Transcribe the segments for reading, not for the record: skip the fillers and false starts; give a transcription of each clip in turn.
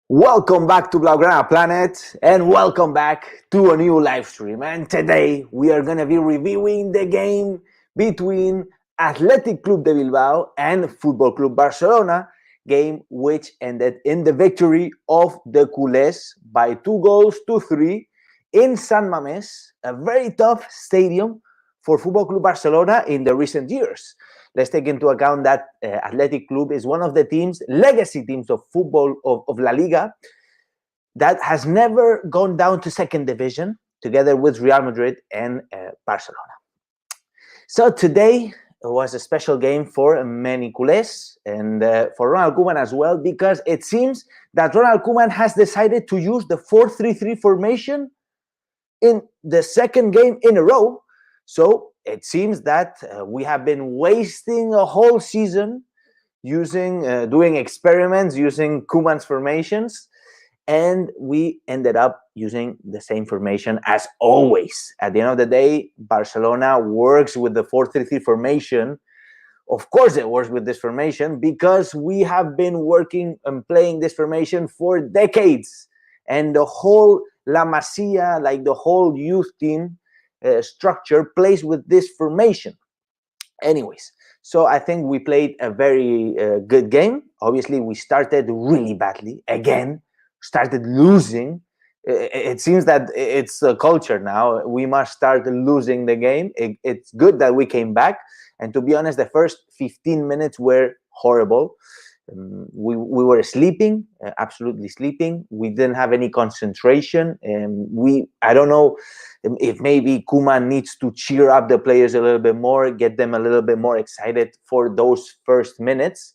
Welcome back to Blaugrana Planet and welcome back to a new live stream. And today we are going to be reviewing the game between Athletic Club de Bilbao and Football Club Barcelona, game which ended in the victory of the Culers by 2-3 in San Mamés, a very tough stadium for Football Club Barcelona in the recent years. Let's take into account that Athletic Club is one of the teams, legacy teams of football of La Liga, that has never gone down to second division, together with Real Madrid and Barcelona. So today was a special game for many culés and for Ronald Koeman as well, because it seems that Ronald Koeman has decided to use the 4-3-3 formation in the second game in a row. So it seems that we have been wasting a whole season doing experiments using Koeman's formations, and we ended up using the same formation as always. At the end of the day, Barcelona works with the 4-3-3 formation. Of course it works with this formation because we have been working and playing this formation for decades, and the whole La Masia, like the whole youth team structure, plays with this formation. Anyways, so I think we played a very good game. Obviously, we started really badly. Again, started losing. It seems that it's a culture now. We must start losing the game. It's good that we came back. And to be honest, the first 15 minutes were horrible. We were sleeping, absolutely sleeping. We didn't have any concentration. I don't know if maybe Koeman needs to cheer up the players a little bit more, get them a little bit more excited for those first minutes.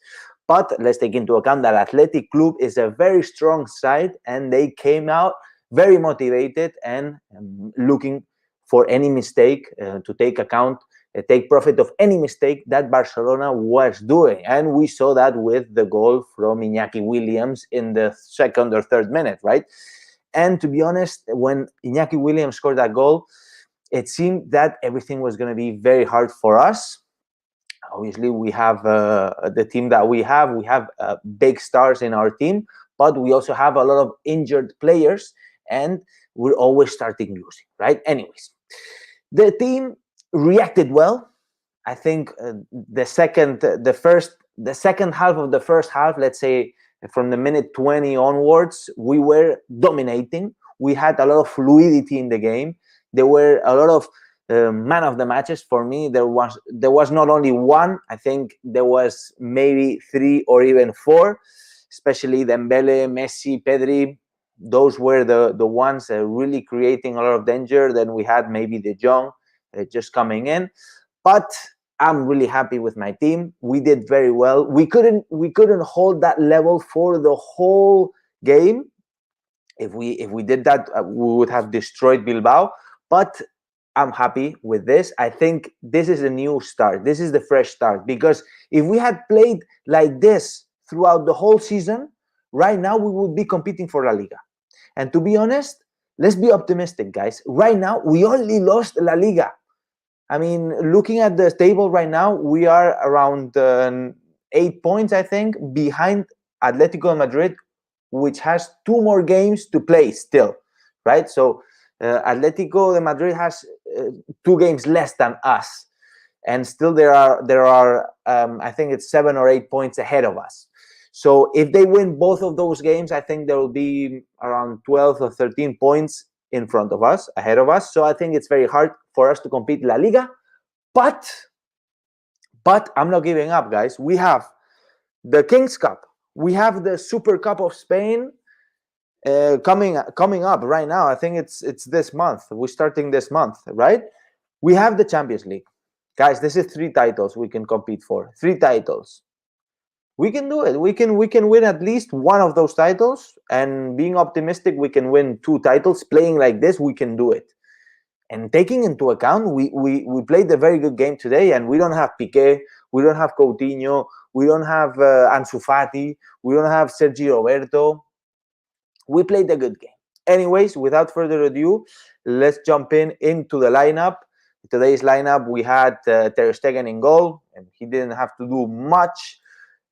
But let's take into account that Athletic Club is a very strong side, and they came out very motivated and looking for any mistake to take profit of any mistake that Barcelona was doing. And we saw that with the goal from Iñaki Williams in the second or third minute, right? And to be honest, when Iñaki Williams scored that goal, it seemed that everything was going to be very hard for us. Obviously, we have the team that we have. We have big stars in our team, but we also have a lot of injured players, and we're always starting losing, right? Anyways, the team reacted well. I think the second half of the first half, let's say from the minute 20 onwards, we were dominating. We had a lot of fluidity in the game. There were a lot of man of the matches for me. There was not only one. I think there was maybe 3 or even 4, especially Dembele, Messi, Pedri. Those were the ones really creating a lot of danger. Then we had maybe De Jong just coming in, but I'm really happy with my team. We did very well. We couldn't hold that level for the whole game. If we did that, we would have destroyed Bilbao. But I'm happy with this. I think this is a new start. This is the fresh start, because if we had played like this throughout the whole season, right now we would be competing for La Liga. And to be honest, let's be optimistic, guys. Right now, we only lost La Liga. I mean, looking at the table right now, we are around 8 points, I think, behind Atletico de Madrid, which has 2 more games to play still, right? So Atletico de Madrid has 2 games less than us, and still there are I think it's 7 or 8 points ahead of us. So if they win both of those games, I think there will be around 12 or 13 points in front of us, ahead of us. So I think it's very hard for us to compete La Liga. But I'm not giving up, guys. We have the Kings Cup. We have the Super Cup of Spain coming up right now. I think it's this month. We're starting this month, right? We have the Champions League. Guys, this is 3 titles we can compete for. 3 titles. We can do it. We can win at least one of those titles, and being optimistic, we can win 2 titles. Playing like this, we can do it. And taking into account, we played a very good game today, and we don't have Piqué, we don't have Coutinho, we don't have Ansu Fati, we don't have Sergio Roberto. We played a good game. Anyways, without further ado, let's jump into the lineup. Today's lineup, we had Ter Stegen in goal, and he didn't have to do much.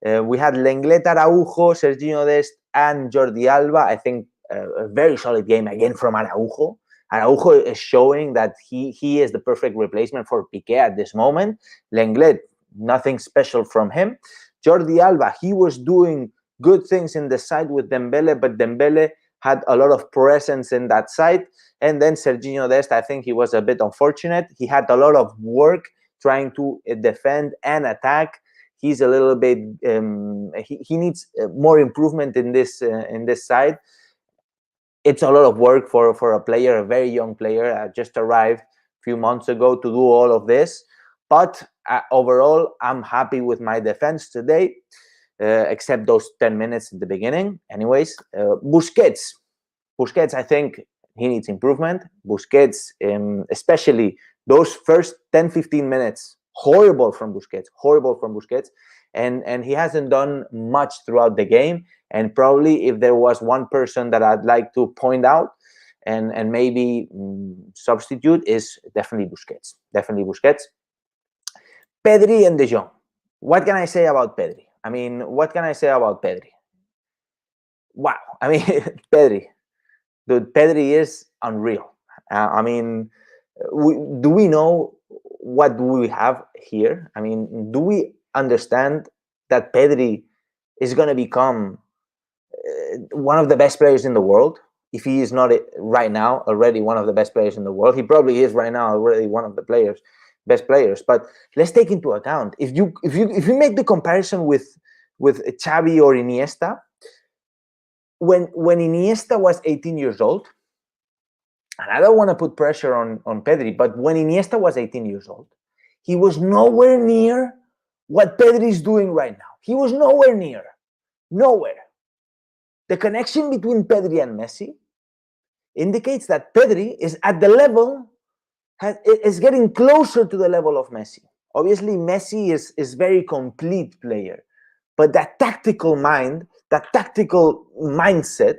We had Lenglet, Araujo, Serginho Dest, and Jordi Alba. I think a very solid game again from Araujo. Araujo is showing that he is the perfect replacement for Piqué at this moment. Lenglet, nothing special from him. Jordi Alba, he was doing good things in the side with Dembele, but Dembele had a lot of presence in that side. And then Serginho Dest, I think he was a bit unfortunate. He had a lot of work trying to defend and attack. He's a little bit. He needs more improvement in this side. It's a lot of work for a player, a very young player, just arrived a few months ago to do all of this. But overall, I'm happy with my defense today, except those 10 minutes at the beginning. Anyways, Busquets, I think he needs improvement. Busquets, especially those first 10-15 minutes, horrible from Busquets. And he hasn't done much throughout the game. And probably if there was one person that I'd like to point out and maybe substitute is definitely Busquets. Pedri and De Jong. What can I say about Pedri? Wow. I mean, Pedri. Dude, Pedri is unreal. Do we know what do we have here? I mean, do we understand that Pedri is going to become one of the best players in the world? If he is not right now already one of the best players in the world, he probably is right now already one of the best players. But let's take into account if you make the comparison with Xavi or Iniesta, when Iniesta was 18 years old, and I don't want to put pressure on Pedri, but when Iniesta was 18 years old, he was nowhere near what Pedri is doing right now. He was nowhere near. Nowhere. The connection between Pedri and Messi indicates that Pedri is at the level, is getting closer to the level of Messi. Obviously, Messi is very complete player, but that tactical mind, that tactical mindset,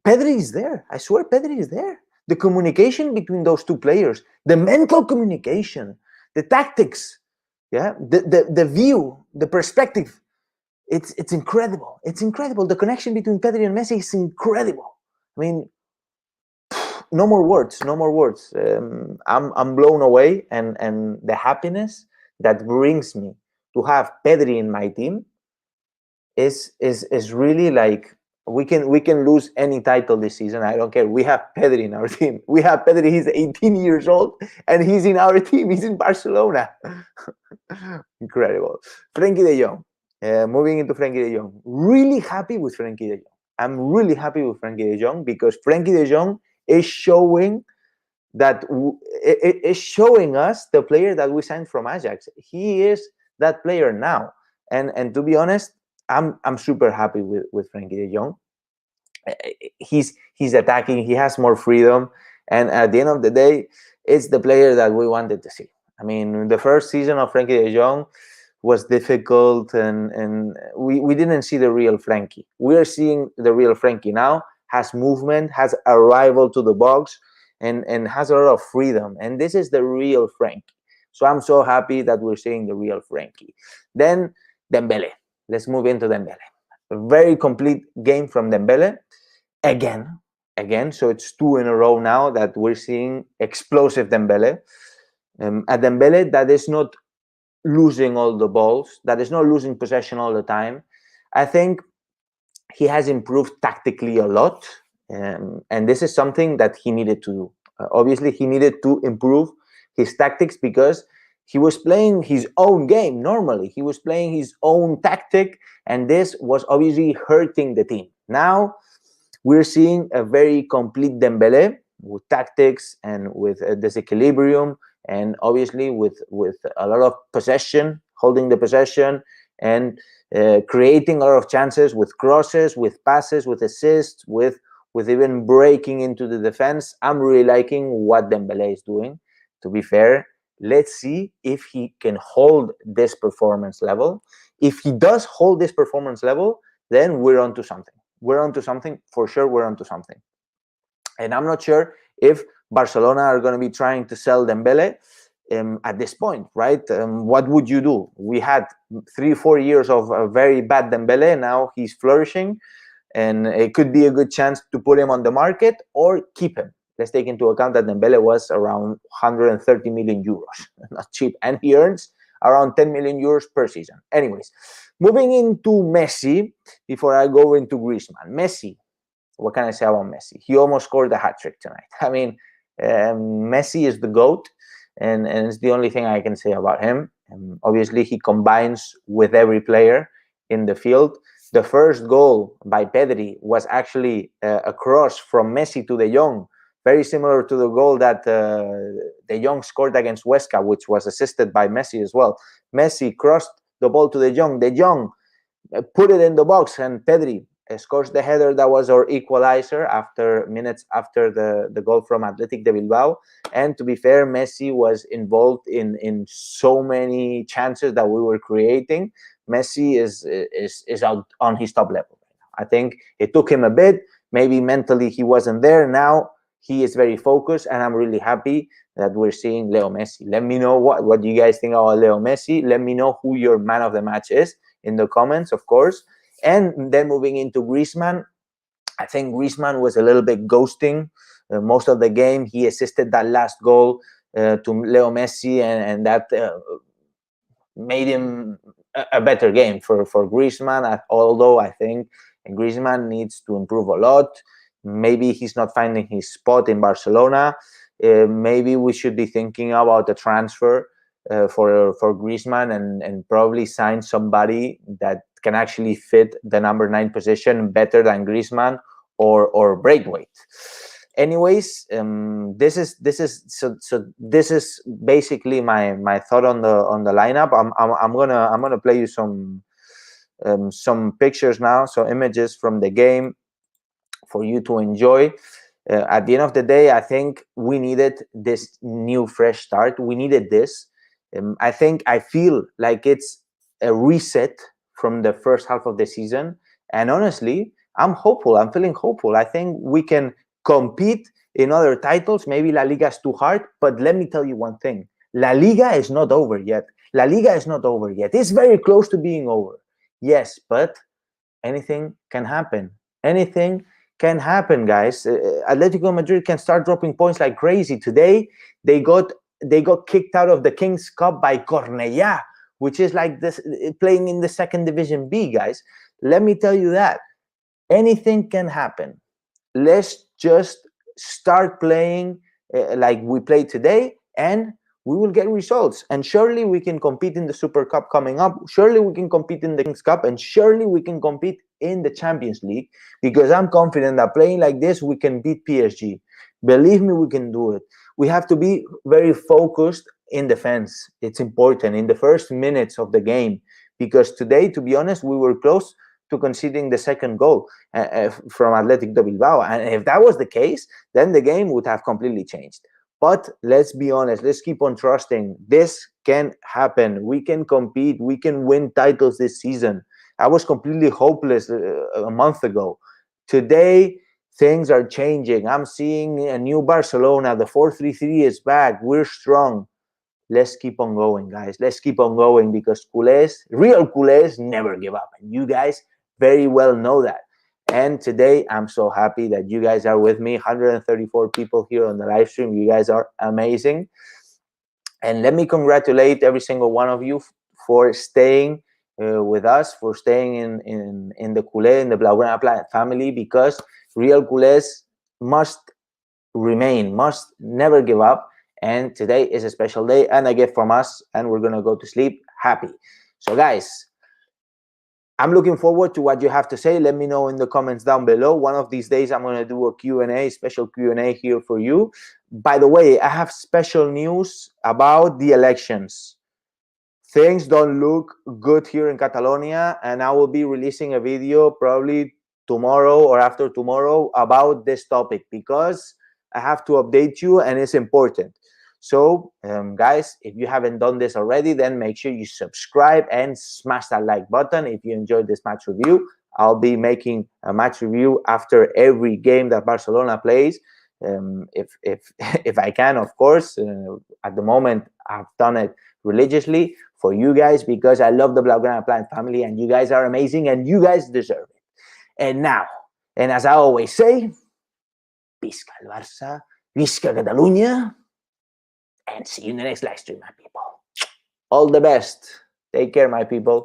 Pedri is there. I swear Pedri is there. The communication between those two players, the mental communication, the tactics, the view, the perspective, it's incredible. It's incredible. The connection between Pedri and Messi is incredible. I mean, no more words. I'm blown away, and the happiness that brings me to have Pedri in my team is really like, we can lose any title this season. I don't care. We have Pedri in our team. We have Pedri. He's 18 years old and he's in our team. He's in Barcelona. Incredible. Frenkie de Jong. Moving into Frenkie de Jong. Really happy with Frenkie de Jong. I'm really happy with Frenkie de Jong because Frenkie de Jong is showing that is showing us the player that we signed from Ajax. He is that player now. And to be honest, I'm super happy with Frenkie de Jong. He's attacking. He has more freedom, and at the end of the day, it's the player that we wanted to see. I mean, the first season of Frenkie de Jong was difficult, and we didn't see the real Frenkie. We are seeing the real Frenkie now. Has movement, has arrival to the box, and has a lot of freedom. And this is the real Frenkie. So I'm so happy that we're seeing the real Frenkie. Then Dembele. Let's move into Dembele. A very complete game from Dembele. Again. So it's 2 in a row now that we're seeing explosive Dembele. A Dembele that is not losing all the balls, that is not losing possession all the time. I think he has improved tactically a lot. And this is something that he needed to do. Obviously, he needed to improve his tactics because he was playing his own game normally. He was playing his own tactic, and this was obviously hurting the team. Now, we're seeing a very complete Dembele with tactics and with disequilibrium, and obviously with a lot of possession, holding the possession, and creating a lot of chances with crosses, with passes, with assists, with even breaking into the defense. I'm really liking what Dembele is doing, to be fair. Let's see if he can hold this performance level. If he does hold this performance level, then we're onto something. For sure, we're onto something. And I'm not sure if Barcelona are going to be trying to sell Dembele at this point, right? What would you do? We had 3-4 years of a very bad Dembele. Now he's flourishing, and it could be a good chance to put him on the market or keep him. Let's take into account that Dembele was around 130 million euros, not cheap, and he earns around 10 million euros per season. Anyways, moving into Messi, before I go into Griezmann. Messi, what can I say about Messi? He almost scored a hat-trick tonight. I mean, Messi is the GOAT, and it's the only thing I can say about him. Obviously, he combines with every player in the field. The first goal by Pedri was actually a cross from Messi to De Jong, very similar to the goal that De Jong scored against Huesca, which was assisted by Messi as well. Messi crossed the ball to De Jong. De Jong put it in the box, and Pedri scores the header that was our equalizer minutes after the goal from Athletic de Bilbao. And to be fair, Messi was involved in so many chances that we were creating. Messi is out on his top level. I think it took him a bit. Maybe mentally he wasn't there. Now he is very focused, and I'm really happy that we're seeing Leo Messi. Let me know what you guys think about Leo Messi. Let me know who your man of the match is in the comments, of course. And then moving into Griezmann, I think Griezmann was a little bit ghosting most of the game. He assisted that last goal to Leo Messi, and that made him a better game for Griezmann, although I think Griezmann needs to improve a lot. Maybe he's not finding his spot in Barcelona. Maybe we should be thinking about a transfer for Griezmann and probably sign somebody that can actually fit the number 9 position better than Griezmann or Braithwaite. Anyways, this is basically my thought on the lineup. I'm gonna play you some pictures now, some images from the game for you to enjoy. At the end of the day, I think we needed this new fresh start. We needed this. I feel like it's a reset from the first half of the season, and honestly, I'm hopeful. I'm feeling hopeful. I think we can compete in other titles. Maybe La Liga is too hard, but let me tell you one thing. La Liga is not over yet. La Liga is not over yet. It's very close to being over. Yes, but anything can happen. Anything can happen, guys. Atletico Madrid can start dropping points like crazy. Today, they got kicked out of the King's Cup by Cornellà, which is like this, playing in the second division B, guys. Let me tell you that. Anything can happen. Let's just start playing like we played today, and we will get results. And surely we can compete in the Super Cup coming up. Surely we can compete in the King's Cup, and surely we can compete in the Champions League, because I'm confident that playing like this, we can beat PSG. Believe me, we can do it. We have to be very focused in defense. It's important in the first minutes of the game, because today, to be honest, we were close to conceding the second goal from Athletic de Bilbao. And if that was the case, then the game would have completely changed. But let's be honest, let's keep on trusting. This can happen. We can compete. We can win titles this season. I was completely hopeless a month ago. Today, things are changing. I'm seeing a new Barcelona. The 4-3-3 is back. We're strong. Let's keep on going, guys. Let's keep on going, because culés, real culés, never give up. And you guys very well know that. And today, I'm so happy that you guys are with me. 134 people here on the live stream. You guys are amazing. And let me congratulate every single one of you for staying with us, for staying in the culé, in the Blaugrana family, because real culés must remain, must never give up. And today is a special day and a gift from us, and we're going to go to sleep happy. So, guys, I'm looking forward to what you have to say. Let me know in the comments down below. One of these days, I'm going to do a Q&A, special Q&A here for you. By the way, I have special news about the elections. Things don't look good here in Catalonia, and I will be releasing a video probably tomorrow or after tomorrow about this topic, because I have to update you, and it's important. So, guys, if you haven't done this already, then make sure you subscribe and smash that like button if you enjoyed this match review. I'll be making a match review after every game that Barcelona plays. if I can, of course. At the moment, I've done it religiously for you guys because I love the Blaugrana Planet family, and you guys are amazing, and you guys deserve it. And now, and as I always say, Visca el Barça, Visca Catalunya, and see you in the next live stream, my people. All the best. Take care, my people.